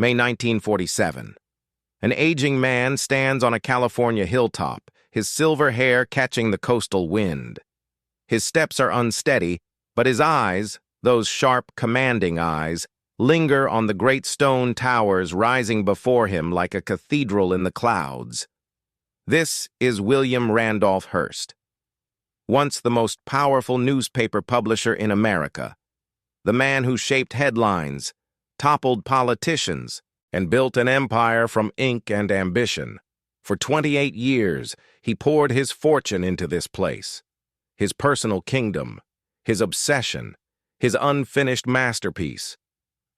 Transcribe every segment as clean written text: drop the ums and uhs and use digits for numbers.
May 1947. An aging man stands on a California hilltop, his silver hair catching the coastal wind. His steps are unsteady, but his eyes, those sharp, commanding eyes, linger on the great stone towers rising before him like a cathedral in the clouds. This is William Randolph Hearst, once the most powerful newspaper publisher in America, the man who shaped headlines, toppled politicians, and built an empire from ink and ambition. For 28 years, he poured his fortune into this place, his personal kingdom, his obsession, his unfinished masterpiece.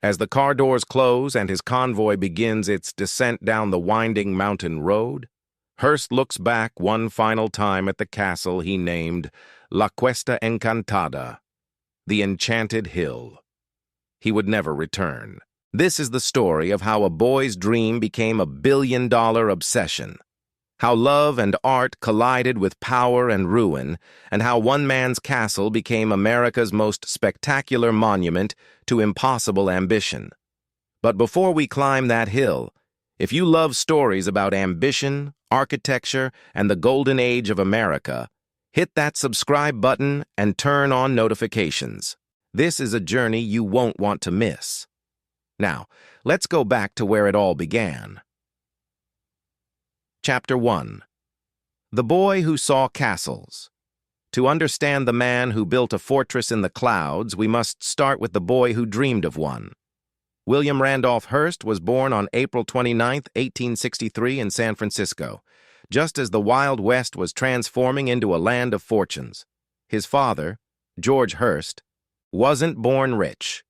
As the car doors close and his convoy begins its descent down the winding mountain road, Hearst looks back one final time at the castle he named La Cuesta Encantada, the Enchanted Hill. He would never return. This is the story of how a boy's dream became a billion-dollar obsession, how love and art collided with power and ruin, and how one man's castle became America's most spectacular monument to impossible ambition. But before we climb that hill, if you love stories about ambition, architecture, and the golden age of America, hit that subscribe button and turn on notifications. This is a journey you won't want to miss. Now, let's go back to where it all began. Chapter 1. The Boy Who Saw Castles. To understand the man who built a fortress in the clouds, we must start with the boy who dreamed of one. William Randolph Hearst was born on April 29, 1863 in San Francisco, just as the Wild West was transforming into a land of fortunes. His father, George Hearst, wasn't born rich.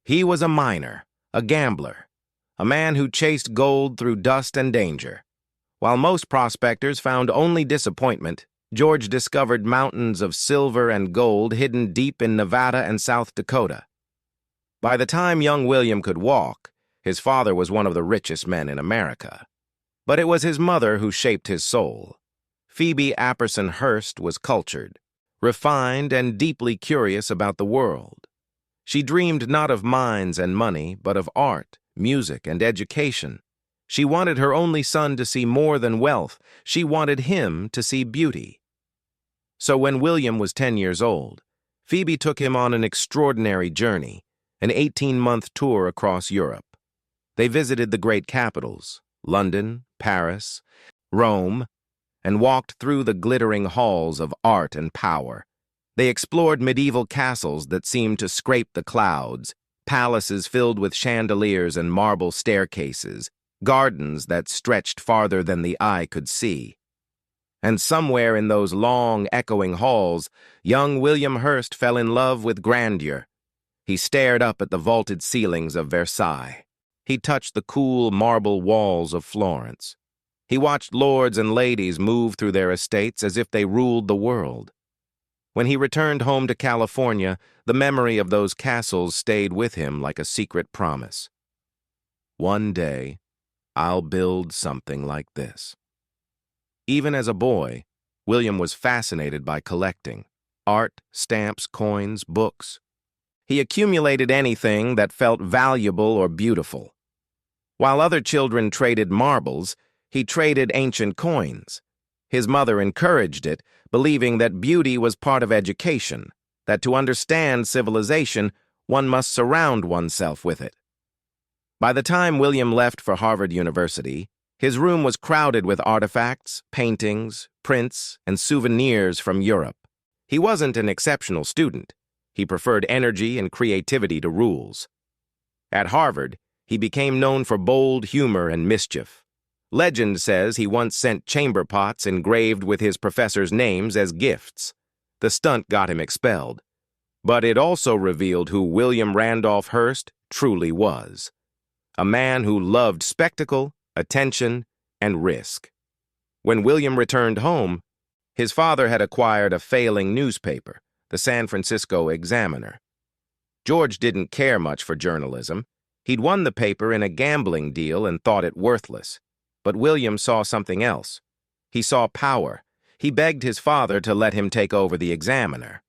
He was a miner, a gambler, a man who chased gold through dust and danger. While most prospectors found only disappointment, George discovered mountains of silver and gold hidden deep in Nevada and South Dakota. By the time young William could walk, his father was one of the richest men in America. But it was his mother who shaped his soul. Phoebe Apperson Hearst was cultured, refined, and deeply curious about the world. She dreamed not of mines and money, but of art, music, and education. She wanted her only son to see more than wealth. She wanted him to see beauty. So when William was 10 years old, Phoebe took him on an extraordinary journey, an 18-month tour across Europe. They visited the great capitals, London, Paris, Rome, and walked through the glittering halls of art and power. They explored medieval castles that seemed to scrape the clouds, palaces filled with chandeliers and marble staircases, gardens that stretched farther than the eye could see. And somewhere in those long, echoing halls, young William Hearst fell in love with grandeur. He stared up at the vaulted ceilings of Versailles. He touched the cool marble walls of Florence. He watched lords and ladies move through their estates as if they ruled the world. When he returned home to California, the memory of those castles stayed with him like a secret promise. One day, I'll build something like this. Even as a boy, William was fascinated by collecting art, stamps, coins, books. He accumulated anything that felt valuable or beautiful. While other children traded marbles, he traded ancient coins. His mother encouraged it, believing that beauty was part of education, that to understand civilization, one must surround oneself with it. By the time William left for Harvard University, his room was crowded with artifacts, paintings, prints, and souvenirs from Europe. He wasn't an exceptional student. He preferred energy and creativity to rules. At Harvard, he became known for bold humor and mischief. Legend says he once sent chamber pots engraved with his professors' names as gifts. The stunt got him expelled. But it also revealed who William Randolph Hearst truly was. A man who loved spectacle, attention, and risk. When William returned home, his father had acquired a failing newspaper, the San Francisco Examiner. George didn't care much for journalism. He'd won the paper in a gambling deal and thought it worthless. But William saw something else. He saw power. He begged his father to let him take over the Examiner.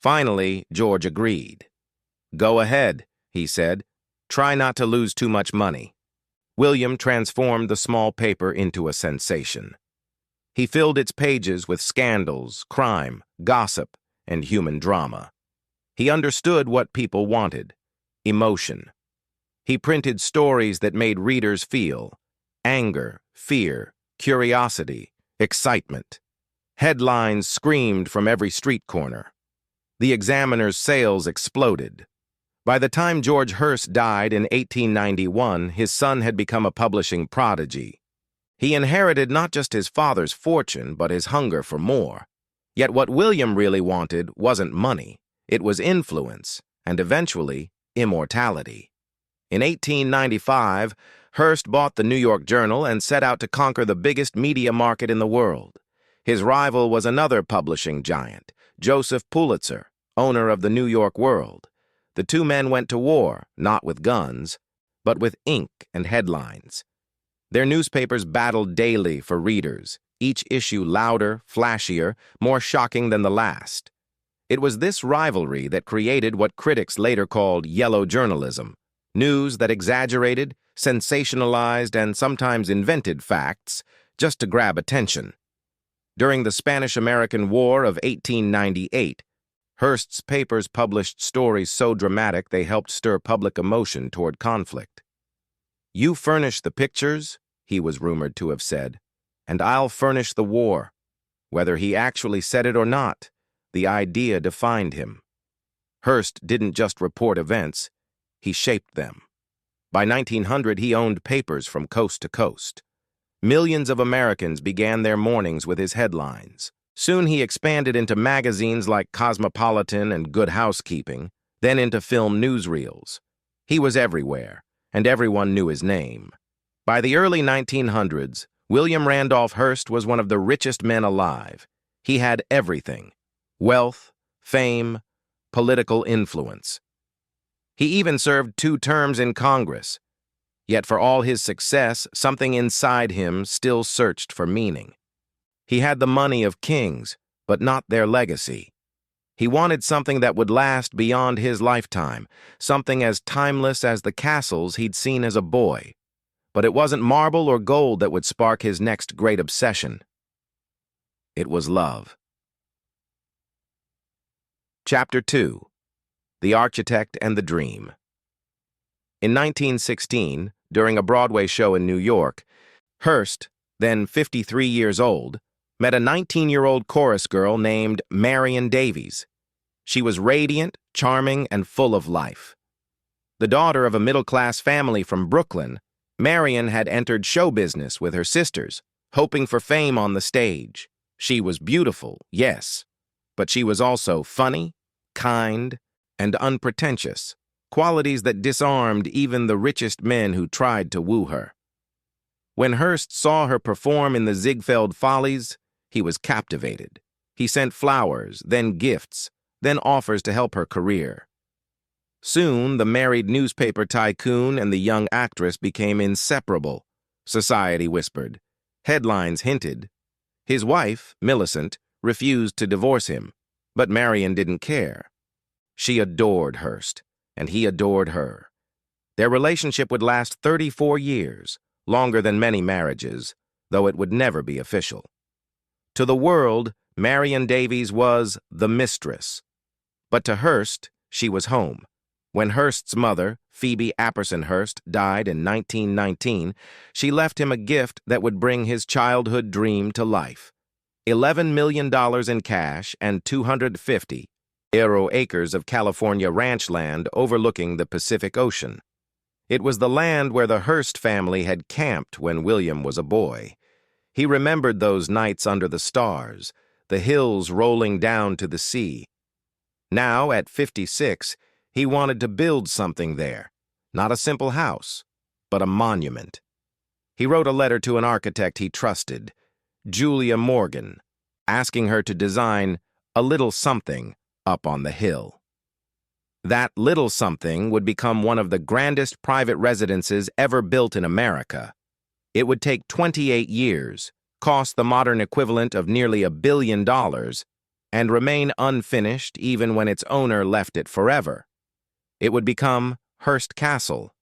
Finally, George agreed. "Go ahead," he said. "Try not to lose too much money." William transformed the small paper into a sensation. He filled its pages with scandals, crime, gossip, and human drama. He understood what people wanted: emotion. He printed stories that made readers feel anger, fear, curiosity, excitement. Headlines screamed from every street corner. The Examiner's sales exploded. By the time George Hearst died in 1891, his son had become a publishing prodigy. He inherited not just his father's fortune, but his hunger for more. Yet what William really wanted wasn't money. It was influence, and eventually, immortality. In 1895, Hearst bought the New York Journal and set out to conquer the biggest media market in the world. His rival was another publishing giant, Joseph Pulitzer, owner of the New York World. The two men went to war, not with guns, but with ink and headlines. Their newspapers battled daily for readers, each issue louder, flashier, more shocking than the last. It was this rivalry that created what critics later called yellow journalism, news that exaggerated, sensationalized, and sometimes invented facts just to grab attention. During the Spanish-American War of 1898, Hearst's papers published stories so dramatic they helped stir public emotion toward conflict. "You furnish the pictures," he was rumored to have said, "and I'll furnish the war." Whether he actually said it or not, the idea defined him. Hearst didn't just report events, he shaped them. By 1900, he owned papers from coast to coast. Millions of Americans began their mornings with his headlines. Soon he expanded into magazines like Cosmopolitan and Good Housekeeping, then into film newsreels. He was everywhere, and everyone knew his name. By the early 1900s, William Randolph Hearst was one of the richest men alive. He had everything: wealth, fame, political influence. He even served 2 terms in Congress. Yet for all his success, something inside him still searched for meaning. He had the money of kings, but not their legacy. He wanted something that would last beyond his lifetime, something as timeless as the castles he'd seen as a boy. But it wasn't marble or gold that would spark his next great obsession. It was love. Chapter 2. The Architect and the Dream. In 1916, during a Broadway show in New York, Hearst, then 53 years old, met a 19-year-old chorus girl named Marion Davies. She was radiant, charming, and full of life. The daughter of a middle-class family from Brooklyn, Marion had entered show business with her sisters, hoping for fame on the stage. She was beautiful, yes, but she was also funny, kind, and unpretentious, qualities that disarmed even the richest men who tried to woo her. When Hearst saw her perform in the Ziegfeld Follies, he was captivated. He sent flowers, then gifts, then offers to help her career. Soon, the married newspaper tycoon and the young actress became inseparable, society whispered. Headlines hinted. His wife, Millicent, refused to divorce him, but Marion didn't care. She adored Hearst, and he adored her. Their relationship would last 34 years, longer than many marriages, though it would never be official. To the world, Marion Davies was the mistress. But to Hearst, she was home. When Hearst's mother, Phoebe Apperson Hearst, died in 1919, she left him a gift that would bring his childhood dream to life: $11 million in cash and 250 acres of California ranch land overlooking the Pacific Ocean. It was the land where the Hearst family had camped when William was a boy. He remembered those nights under the stars, the hills rolling down to the sea. Now, at 56, he wanted to build something there, not a simple house, but a monument. He wrote a letter to an architect he trusted, Julia Morgan, asking her to design a little something up on the hill. That little something would become one of the grandest private residences ever built in America. It would take 28 years, cost the modern equivalent of nearly $1 billion, and remain unfinished even when its owner left it forever. It would become Hearst Castle.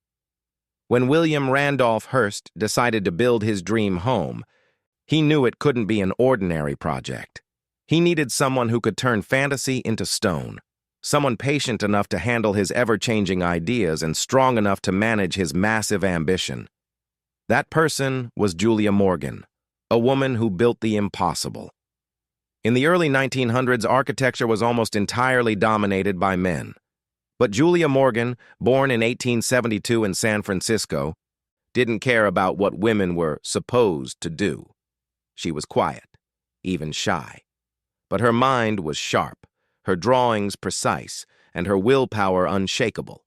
When William Randolph Hearst decided to build his dream home, he knew it couldn't be an ordinary project. He needed someone who could turn fantasy into stone, someone patient enough to handle his ever-changing ideas and strong enough to manage his massive ambition. That person was Julia Morgan, a woman who built the impossible. In the early 1900s, architecture was almost entirely dominated by men. But Julia Morgan, born in 1872 in San Francisco, didn't care about what women were supposed to do. She was quiet, even shy. But her mind was sharp, her drawings precise, and her willpower unshakable.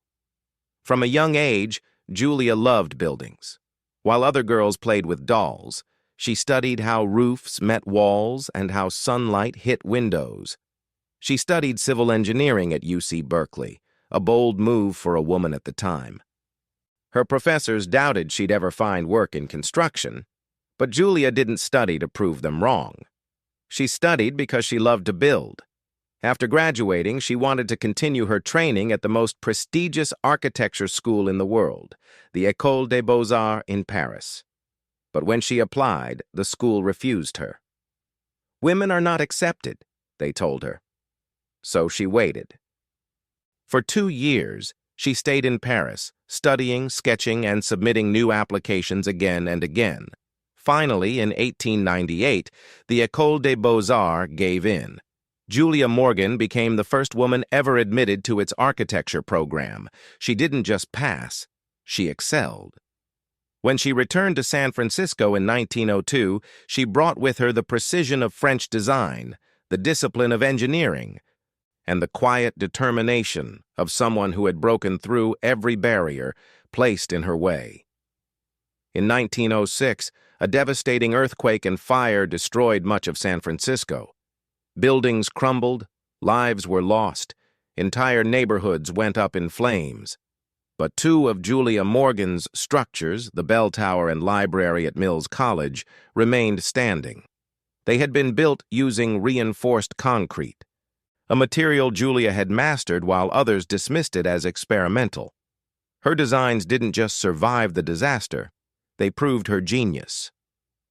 From a young age, Julia loved buildings. While other girls played with dolls, she studied how roofs met walls and how sunlight hit windows. She studied civil engineering at UC Berkeley, a bold move for a woman at the time. Her professors doubted she'd ever find work in construction, but Julia didn't study to prove them wrong. She studied because she loved to build. After graduating, she wanted to continue her training at the most prestigious architecture school in the world, the École des Beaux-Arts in Paris. But when she applied, the school refused her. "Women are not accepted," they told her. So she waited. For 2 years, she stayed in Paris, studying, sketching, and submitting new applications again and again. Finally, in 1898, the École des Beaux-Arts gave in. Julia Morgan became the first woman ever admitted to its architecture program. She didn't just pass, she excelled. When she returned to San Francisco in 1902, she brought with her the precision of French design, the discipline of engineering, and the quiet determination of someone who had broken through every barrier placed in her way. In 1906, a devastating earthquake and fire destroyed much of San Francisco. Buildings crumbled, lives were lost, entire neighborhoods went up in flames. But 2 of Julia Morgan's structures, the bell tower and library at Mills College, remained standing. They had been built using reinforced concrete, a material Julia had mastered while others dismissed it as experimental. Her designs didn't just survive the disaster, they proved her genius.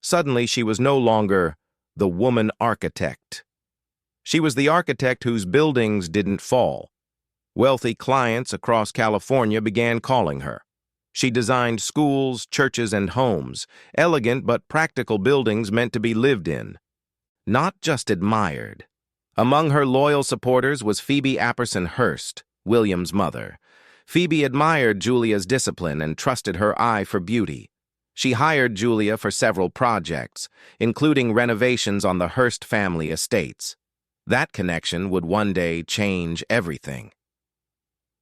Suddenly, she was no longer the woman architect. She was the architect whose buildings didn't fall. Wealthy clients across California began calling her. She designed schools, churches, and homes, elegant but practical buildings meant to be lived in, not just admired. Among her loyal supporters was Phoebe Apperson Hearst, William's mother. Phoebe admired Julia's discipline and trusted her eye for beauty. She hired Julia for several projects, including renovations on the Hearst family estates. That connection would one day change everything.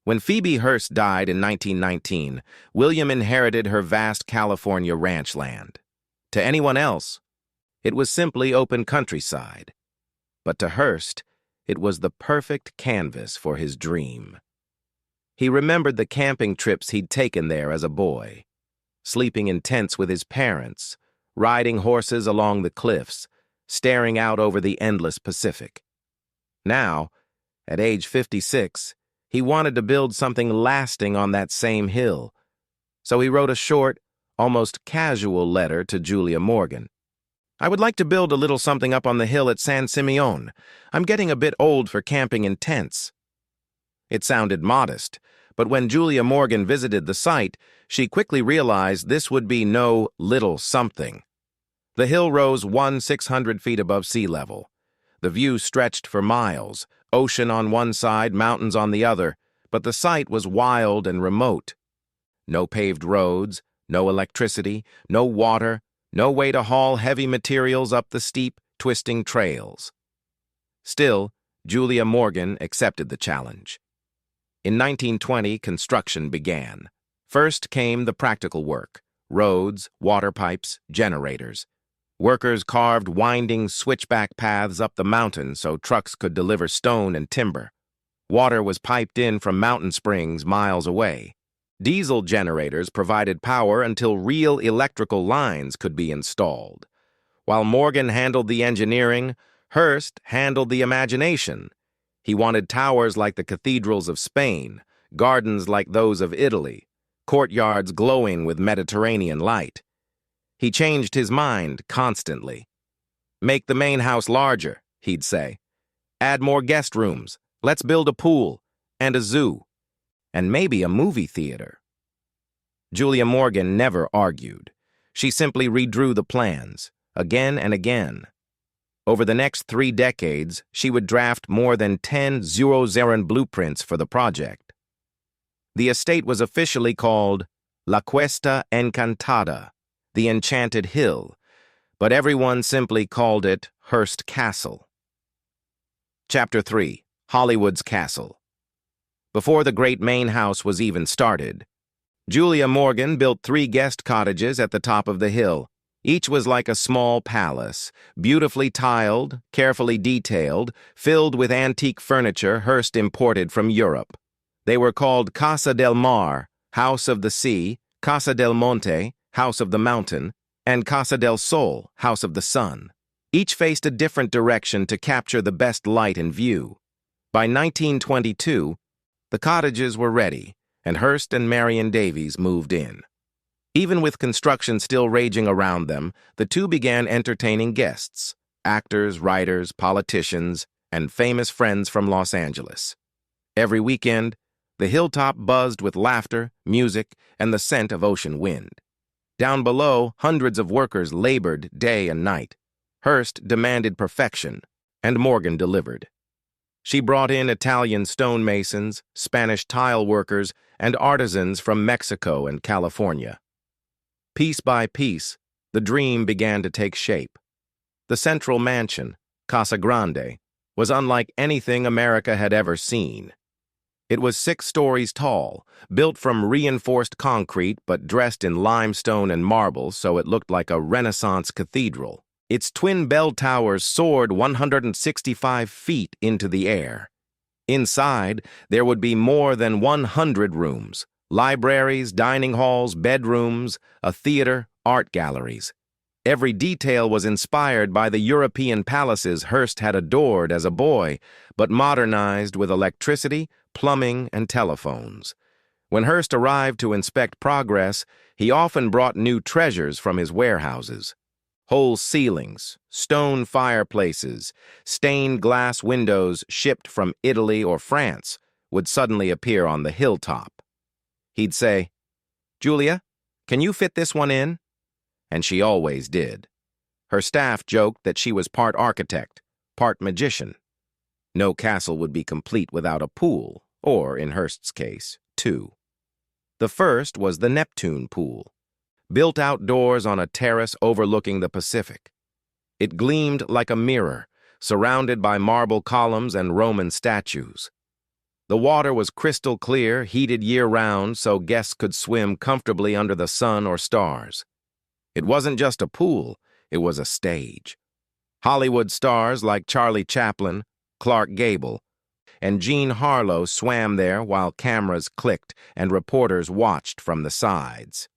When Phoebe Hearst died in 1919, William inherited her vast California ranch land. To anyone else, it was simply open countryside. But to Hearst, it was the perfect canvas for his dream. He remembered the camping trips he'd taken there as a boy, sleeping in tents with his parents, riding horses along the cliffs, staring out over the endless Pacific. Now, at age 56, he wanted to build something lasting on that same hill. So he wrote a short, almost casual letter to Julia Morgan. "I would like to build a little something up on the hill at San Simeon. I'm getting a bit old for camping in tents." It sounded modest, but when Julia Morgan visited the site, she quickly realized this would be no little something. The hill rose 600 feet above sea level. The view stretched for miles, ocean on one side, mountains on the other, but the site was wild and remote. No paved roads, no electricity, no water, no way to haul heavy materials up the steep, twisting trails. Still, Julia Morgan accepted the challenge. In 1920, construction began. First came the practical work: roads, water pipes, generators. Workers carved winding switchback paths up the mountain so trucks could deliver stone and timber. Water was piped in from mountain springs miles away. Diesel generators provided power until real electrical lines could be installed. While Morgan handled the engineering, Hearst handled the imagination. He wanted towers like the cathedrals of Spain, gardens like those of Italy, courtyards glowing with Mediterranean light. He changed his mind constantly. "Make the main house larger," he'd say. "Add more guest rooms. Let's build a pool and a zoo, and maybe a movie theater." Julia Morgan never argued. She simply redrew the plans, again and again. Over the next 3 decades, she would draft more than 10 zero-zero blueprints for the project. The estate was officially called La Cuesta Encantada, the Enchanted Hill, but everyone simply called it Hearst Castle. Chapter 3. Hollywood's Castle. Before the great main house was even started, Julia Morgan built 3 guest cottages at the top of the hill. Each was like a small palace, beautifully tiled, carefully detailed, filled with antique furniture Hearst imported from Europe. They were called Casa del Mar, House of the Sea, Casa del Monte, House of the Mountain, and Casa del Sol, House of the Sun. Each faced a different direction to capture the best light and view. By 1922, the cottages were ready, and Hearst and Marion Davies moved in. Even with construction still raging around them, the two began entertaining guests, actors, writers, politicians, and famous friends from Los Angeles. Every weekend, the Hilltop buzzed with laughter, music, and the scent of ocean wind. Down below, hundreds of workers labored day and night. Hearst demanded perfection, and Morgan delivered. She brought in Italian stonemasons, Spanish tile workers, and artisans from Mexico and California. Piece by piece, the dream began to take shape. The central mansion, Casa Grande, was unlike anything America had ever seen. It was 6 stories tall, built from reinforced concrete but dressed in limestone and marble so it looked like a Renaissance cathedral. Its twin bell towers soared 165 feet into the air. Inside, there would be more than 100 rooms. Libraries, dining halls, bedrooms, a theater, art galleries. Every detail was inspired by the European palaces Hearst had adored as a boy, but modernized with electricity, plumbing, and telephones. When Hearst arrived to inspect progress, he often brought new treasures from his warehouses. Whole ceilings, stone fireplaces, stained glass windows shipped from Italy or France would suddenly appear on the hilltop. He'd say, "Julia, can you fit this one in?" And she always did. Her staff joked that she was part architect, part magician. No castle would be complete without a pool, or, in Hearst's case, 2. The first was the Neptune Pool, built outdoors on a terrace overlooking the Pacific. It gleamed like a mirror, surrounded by marble columns and Roman statues. The water was crystal clear, heated year-round, so guests could swim comfortably under the sun or stars. It wasn't just a pool, it was a stage. Hollywood stars like Charlie Chaplin, Clark Gable, and Jean Harlow swam there while cameras clicked and reporters watched from the sides.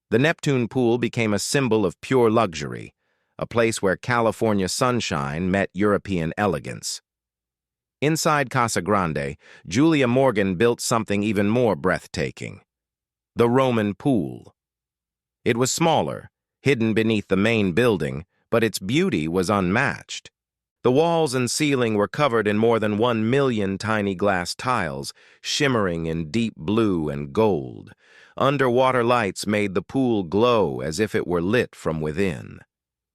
The Neptune Pool became a symbol of pure luxury, a place where California sunshine met European elegance. Inside Casa Grande, Julia Morgan built something even more breathtaking: the Roman pool. It was smaller, hidden beneath the main building, but its beauty was unmatched. The walls and ceiling were covered in more than 1 million tiny glass tiles, shimmering in deep blue and gold. Underwater lights made the pool glow as if it were lit from within.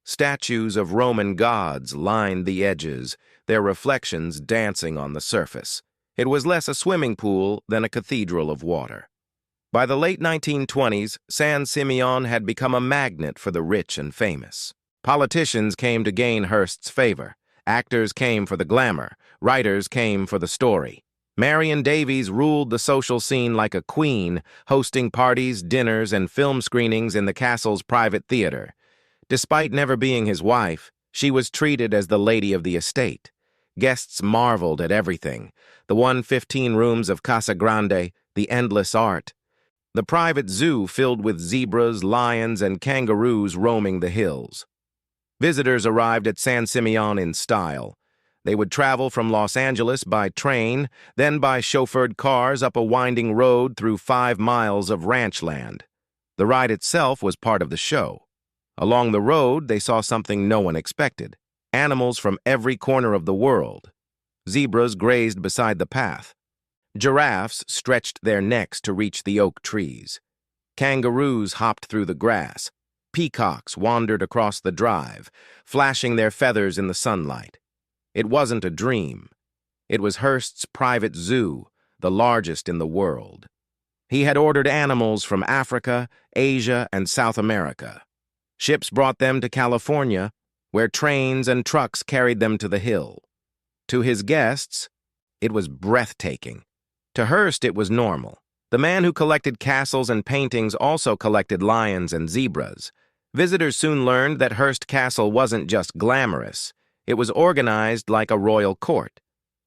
Statues of Roman gods lined the edges, their reflections dancing on the surface. It was less a swimming pool than a cathedral of water. By the late 1920s, San Simeon had become a magnet for the rich and famous. Politicians came to gain Hearst's favor. Actors came for the glamour. Writers came for the story. Marion Davies ruled the social scene like a queen, hosting parties, dinners, and film screenings in the castle's private theater. Despite never being his wife, she was treated as the lady of the estate. Guests marveled at everything: the 115 rooms of Casa Grande, the endless art, the private zoo filled with zebras, lions, and kangaroos roaming the hills. Visitors arrived at San Simeon in style. They would travel from Los Angeles by train, then by chauffeured cars up a winding road through 5 miles of ranch land. The ride itself was part of the show. Along the road, they saw something no one expected: animals from every corner of the world. Zebras grazed beside the path. Giraffes stretched their necks to reach the oak trees. Kangaroos hopped through the grass. Peacocks wandered across the drive, flashing their feathers in the sunlight. It wasn't a dream. It was Hearst's private zoo, the largest in the world. He had ordered animals from Africa, Asia, and South America. Ships brought them to California, where trains and trucks carried them to the hill. To his guests, it was breathtaking. To Hearst, it was normal. The man who collected castles and paintings also collected lions and zebras. Visitors soon learned that Hearst Castle wasn't just glamorous. It was organized like a royal court.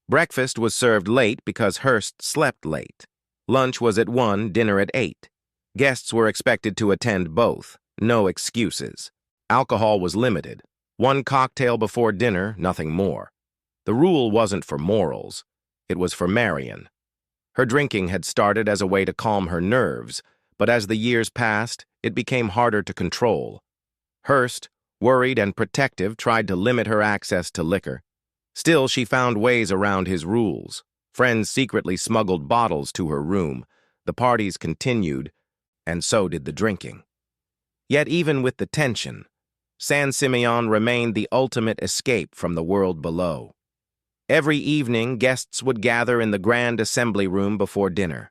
Breakfast was served late because Hearst slept late. Lunch was at 1, dinner at 8. Guests were expected to attend both. No excuses. Alcohol was limited. 1 cocktail before dinner, nothing more. The rule wasn't for morals. It was for Marion. Her drinking had started as a way to calm her nerves, but as the years passed, it became harder to control. Hearst, worried and protective, tried to limit her access to liquor. Still, she found ways around his rules. Friends secretly smuggled bottles to her room. The parties continued, and so did the drinking. Yet even with the tension, San Simeon remained the ultimate escape from the world below. Every evening, guests would gather in the grand assembly room before dinner.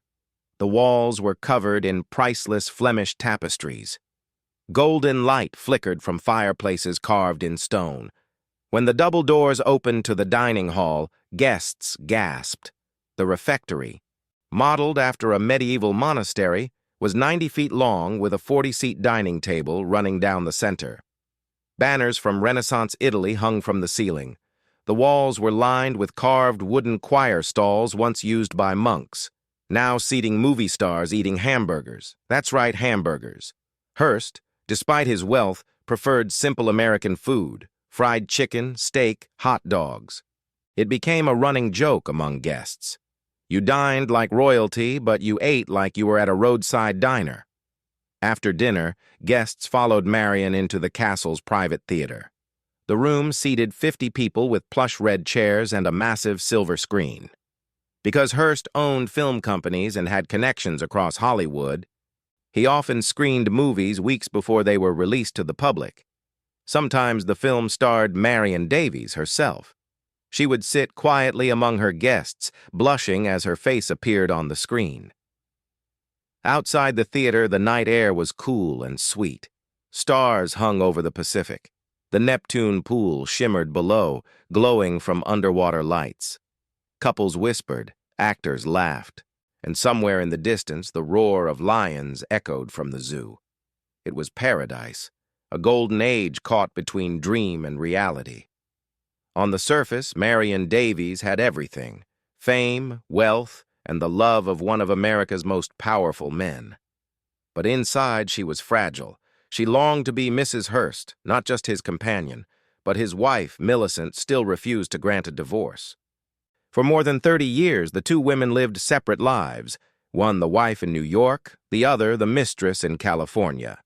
The walls were covered in priceless Flemish tapestries. Golden light flickered from fireplaces carved in stone. When the double doors opened to the dining hall, guests gasped. The refectory, modeled after a medieval monastery, was 90 feet long with a 40-seat dining table running down the center. Banners from Renaissance Italy hung from the ceiling. The walls were lined with carved wooden choir stalls once used by monks, now seating movie stars eating hamburgers. That's right, hamburgers. Hearst, despite his wealth, preferred simple American food: fried chicken, steak, hot dogs. It became a running joke among guests. You dined like royalty, but you ate like you were at a roadside diner. After dinner, guests followed Marion into the castle's private theater. The room seated 50 people with plush red chairs and a massive silver screen. Because Hearst owned film companies and had connections across Hollywood, he often screened movies weeks before they were released to the public. Sometimes the film starred Marion Davies herself. She would sit quietly among her guests, blushing as her face appeared on the screen. Outside the theater, the night air was cool and sweet. Stars hung over the Pacific. The Neptune pool shimmered below, glowing from underwater lights. Couples whispered, actors laughed, and somewhere in the distance the roar of lions echoed from the zoo. It was paradise, a golden age caught between dream and reality. On the surface, Marion Davies had everything: fame, wealth, and the love of one of America's most powerful men. But inside she was fragile. She longed to be Mrs. Hearst, not just his companion, but his wife, Millicent, still refused to grant a divorce. For more than 30 years, the two women lived separate lives, one the wife in New York, the other the mistress in California.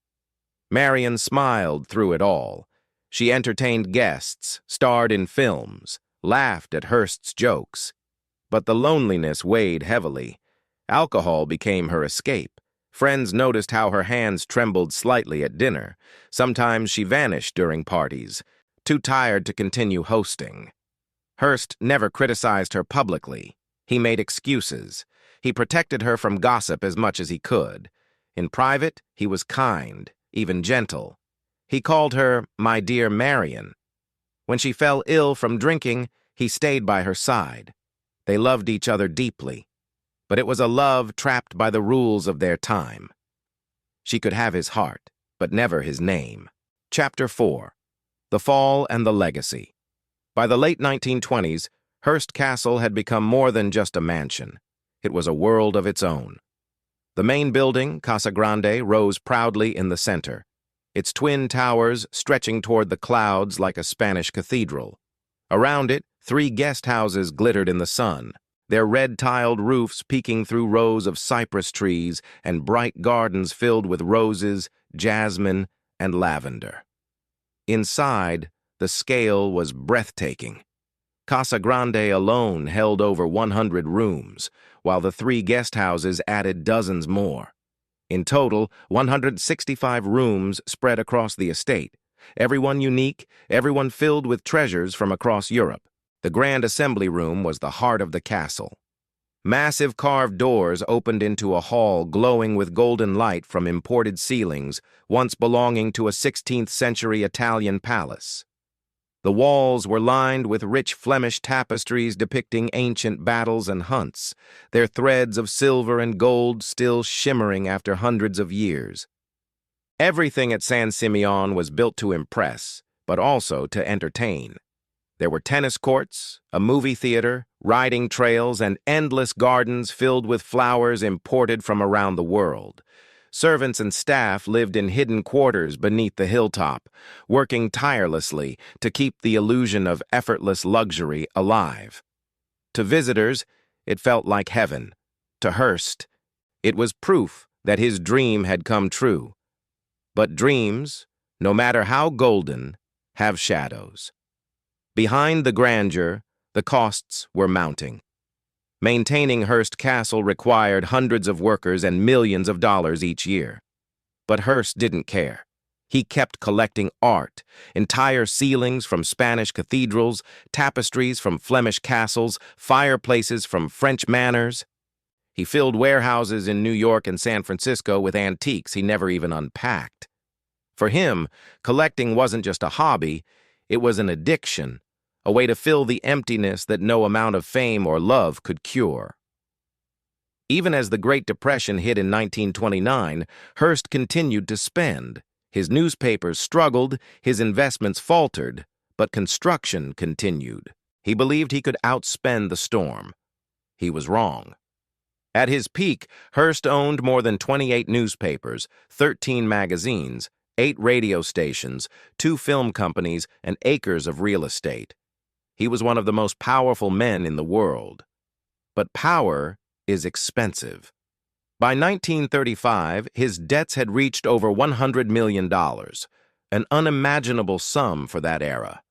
Marion smiled through it all. She entertained guests, starred in films, laughed at Hearst's jokes. But the loneliness weighed heavily. Alcohol became her escape. Friends noticed how her hands trembled slightly at dinner. Sometimes she vanished during parties, too tired to continue hosting. Hearst never criticized her publicly. He made excuses. He protected her from gossip as much as he could. In private, he was kind, even gentle. He called her "my dear Marion." When she fell ill from drinking, he stayed by her side. They loved each other deeply, but it was a love trapped by the rules of their time. She could have his heart, but never his name. Chapter 4. The Fall and the Legacy. By the late 1920s, Hearst Castle had become more than just a mansion. It was a world of its own. The main building, Casa Grande, rose proudly in the center, its twin towers stretching toward the clouds like a Spanish cathedral. Around it, 3 guest houses glittered in the sun, their red-tiled roofs peeking through rows of cypress trees and bright gardens filled with roses, jasmine, and lavender. Inside, the scale was breathtaking. Casa Grande alone held over 100 rooms, while the 3 guest houses added dozens more. In total, 165 rooms spread across the estate, everyone unique, everyone filled with treasures from across Europe. The Grand Assembly Room was the heart of the castle. Massive carved doors opened into a hall glowing with golden light from imported ceilings, once belonging to a 16th-century Italian palace. The walls were lined with rich Flemish tapestries depicting ancient battles and hunts, their threads of silver and gold still shimmering after hundreds of years. Everything at San Simeon was built to impress, but also to entertain. There were tennis courts, a movie theater, riding trails, and endless gardens filled with flowers imported from around the world. Servants and staff lived in hidden quarters beneath the hilltop, working tirelessly to keep the illusion of effortless luxury alive. To visitors, it felt like heaven. To Hearst, it was proof that his dream had come true. But dreams, no matter how golden, have shadows. Behind the grandeur, the costs were mounting. Maintaining Hearst Castle required hundreds of workers and millions of dollars each year. But Hearst didn't care. He kept collecting art, entire ceilings from Spanish cathedrals, tapestries from Flemish castles, fireplaces from French manors. He filled warehouses in New York and San Francisco with antiques he never even unpacked. For him, collecting wasn't just a hobby, it was an addiction, a way to fill the emptiness that no amount of fame or love could cure. Even as the Great Depression hit in 1929, Hearst continued to spend. His newspapers struggled, his investments faltered, but construction continued. He believed he could outspend the storm. He was wrong. At his peak, Hearst owned more than 28 newspapers, 13 magazines, 8 radio stations, 2 film companies, and acres of real estate. He was one of the most powerful men in the world. But power is expensive. By 1935, his debts had reached over $100 million, an unimaginable sum for that era.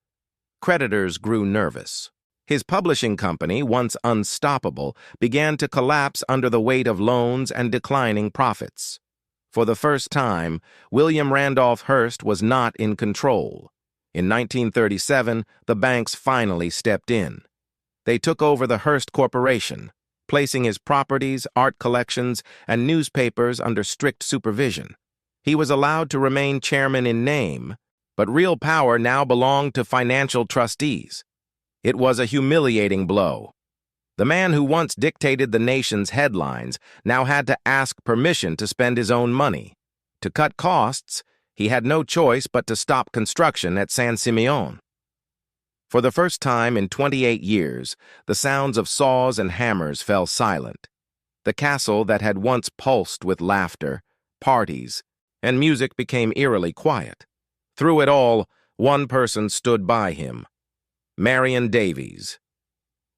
Creditors grew nervous. His publishing company, once unstoppable, began to collapse under the weight of loans and declining profits. For the first time, William Randolph Hearst was not in control. In 1937, the banks finally stepped in. They took over the Hearst Corporation, placing his properties, art collections, and newspapers under strict supervision. He was allowed to remain chairman in name, but real power now belonged to financial trustees. It was a humiliating blow. The man who once dictated the nation's headlines now had to ask permission to spend his own money. To cut costs, he had no choice but to stop construction at San Simeon. For the first time in 28 years, the sounds of saws and hammers fell silent. The castle that had once pulsed with laughter, parties, and music became eerily quiet. Through it all, one person stood by him: Marion Davies.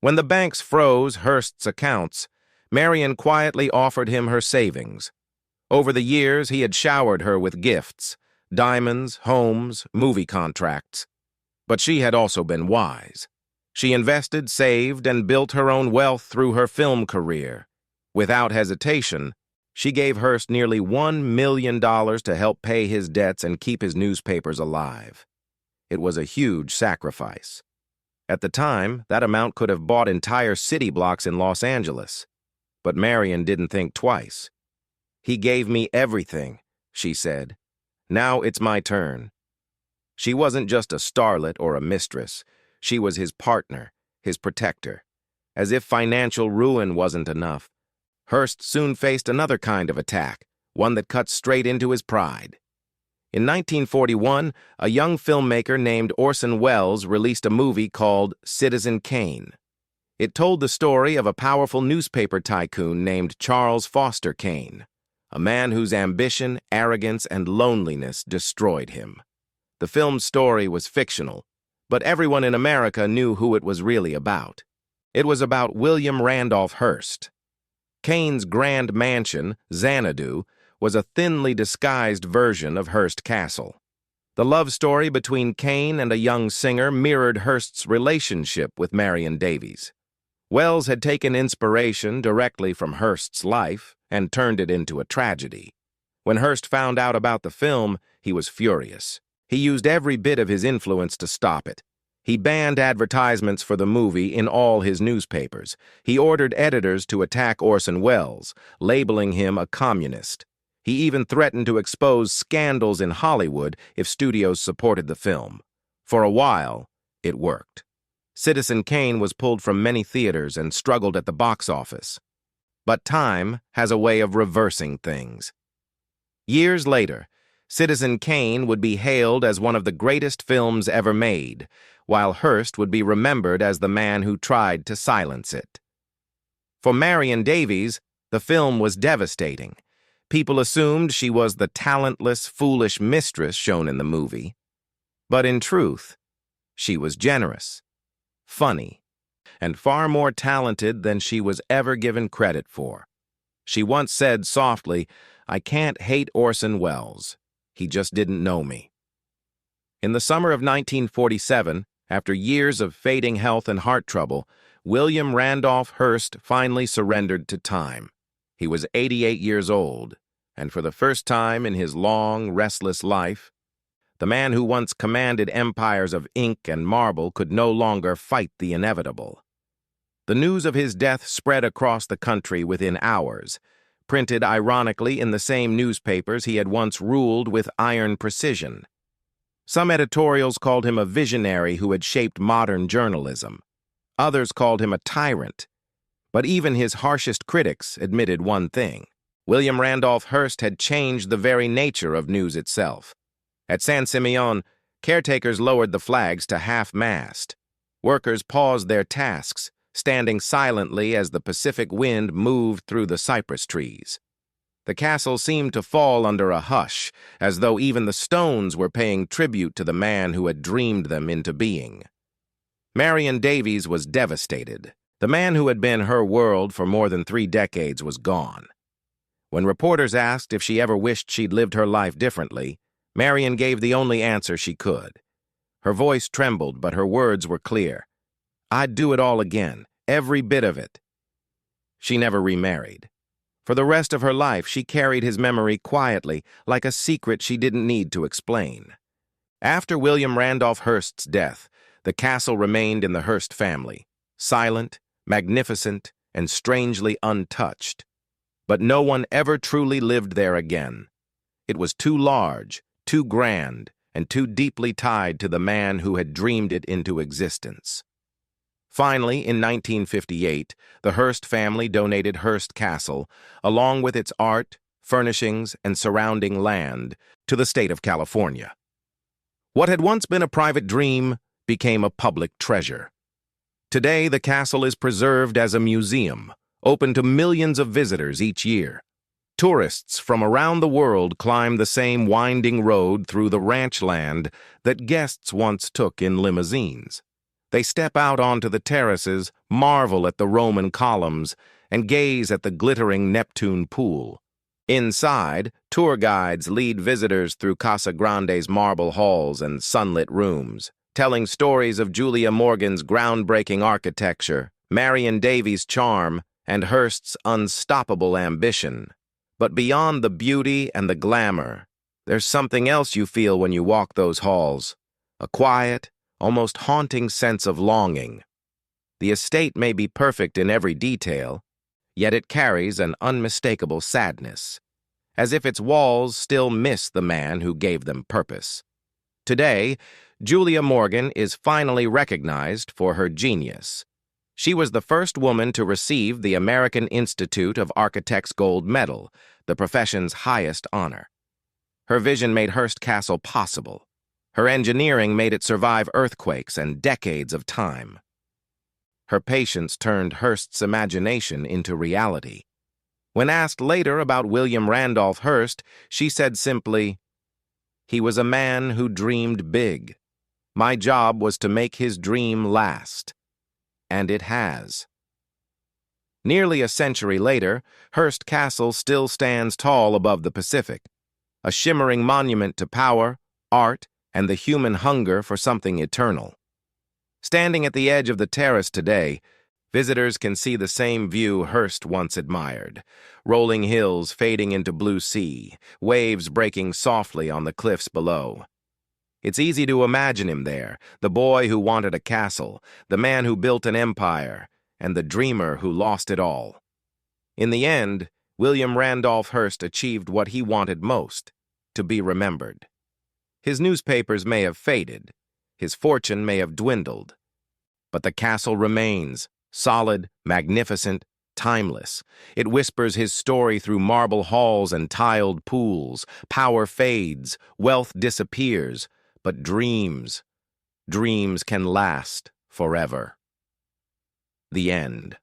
When the banks froze Hearst's accounts, Marion quietly offered him her savings. Over the years, he had showered her with gifts: diamonds, homes, movie contracts. But she had also been wise. She invested, saved, and built her own wealth through her film career. Without hesitation, she gave Hearst nearly $1 million to help pay his debts and keep his newspapers alive. It was a huge sacrifice. At the time, that amount could have bought entire city blocks in Los Angeles. But Marion didn't think twice. "He gave me everything," she said. "Now it's my turn." She wasn't just a starlet or a mistress. She was his partner, his protector. As if financial ruin wasn't enough, Hearst soon faced another kind of attack, one that cut straight into his pride. In 1941, a young filmmaker named Orson Welles released a movie called Citizen Kane. It told the story of a powerful newspaper tycoon named Charles Foster Kane, a man whose ambition, arrogance, and loneliness destroyed him. The film's story was fictional, but everyone in America knew who it was really about. It was about William Randolph Hearst. Kane's grand mansion, Xanadu, was a thinly disguised version of Hearst Castle. The love story between Kane and a young singer mirrored Hearst's relationship with Marion Davies. Wells had taken inspiration directly from Hearst's life and turned it into a tragedy. When Hearst found out about the film, he was furious. He used every bit of his influence to stop it. He banned advertisements for the movie in all his newspapers. He ordered editors to attack Orson Welles, labeling him a communist. He even threatened to expose scandals in Hollywood if studios supported the film. For a while, it worked. Citizen Kane was pulled from many theaters and struggled at the box office. But time has a way of reversing things. Years later, Citizen Kane would be hailed as one of the greatest films ever made, while Hearst would be remembered as the man who tried to silence it. For Marion Davies, the film was devastating. People assumed she was the talentless, foolish mistress shown in the movie. But in truth, she was generous, funny, and far more talented than she was ever given credit for. She once said softly, "I can't hate Orson Welles. He just didn't know me." In the summer of 1947, after years of fading health and heart trouble, William Randolph Hearst finally surrendered to time. He was 88 years old, and for the first time in his long, restless life, the man who once commanded empires of ink and marble could no longer fight the inevitable. The news of his death spread across the country within hours, printed ironically in the same newspapers he had once ruled with iron precision. Some editorials called him a visionary who had shaped modern journalism. Others called him a tyrant. But even his harshest critics admitted one thing. William Randolph Hearst had changed the very nature of news itself. At San Simeon, caretakers lowered the flags to half-mast. Workers paused their tasks, standing silently as the Pacific wind moved through the cypress trees. The castle seemed to fall under a hush, as though even the stones were paying tribute to the man who had dreamed them into being. Marion Davies was devastated. The man who had been her world for more than 3 decades was gone. When reporters asked if she ever wished she'd lived her life differently, Marion gave the only answer she could. Her voice trembled, but her words were clear. "I'd do it all again, every bit of it." She never remarried. For the rest of her life, she carried his memory quietly, like a secret she didn't need to explain. After William Randolph Hearst's death, the castle remained in the Hearst family, silent, magnificent, and strangely untouched. But no one ever truly lived there again. It was too large, too grand, and too deeply tied to the man who had dreamed it into existence. Finally, in 1958, the Hearst family donated Hearst Castle, along with its art, furnishings, and surrounding land, to the state of California. What had once been a private dream became a public treasure. Today, the castle is preserved as a museum, open to millions of visitors each year. Tourists from around the world climb the same winding road through the ranch land that guests once took in limousines. They step out onto the terraces, marvel at the Roman columns, and gaze at the glittering Neptune pool. Inside, tour guides lead visitors through Casa Grande's marble halls and sunlit rooms, telling stories of Julia Morgan's groundbreaking architecture, Marion Davies' charm, and Hearst's unstoppable ambition. But beyond the beauty and the glamour, there's something else you feel when you walk those halls, a quiet, almost haunting sense of longing. The estate may be perfect in every detail, yet it carries an unmistakable sadness, as if its walls still miss the man who gave them purpose. Today, Julia Morgan is finally recognized for her genius. She was the first woman to receive the American Institute of Architects Gold Medal, the profession's highest honor. Her vision made Hearst Castle possible. Her engineering made it survive earthquakes and decades of time. Her patience turned Hearst's imagination into reality. When asked later about William Randolph Hearst, she said simply, "He was a man who dreamed big." My job was to make his dream last. And it has. Nearly a century later, Hearst Castle still stands tall above the Pacific, a shimmering monument to power, art, and the human hunger for something eternal. Standing at the edge of the terrace today, visitors can see the same view Hearst once admired: rolling hills fading into blue sea, waves breaking softly on the cliffs below. It's easy to imagine him there, the boy who wanted a castle, the man who built an empire, and the dreamer who lost it all. In the end, William Randolph Hearst achieved what he wanted most: to be remembered. His newspapers may have faded, his fortune may have dwindled, but the castle remains, solid, magnificent, timeless. It whispers his story through marble halls and tiled pools. Power fades, wealth disappears, but dreams can last forever. The end.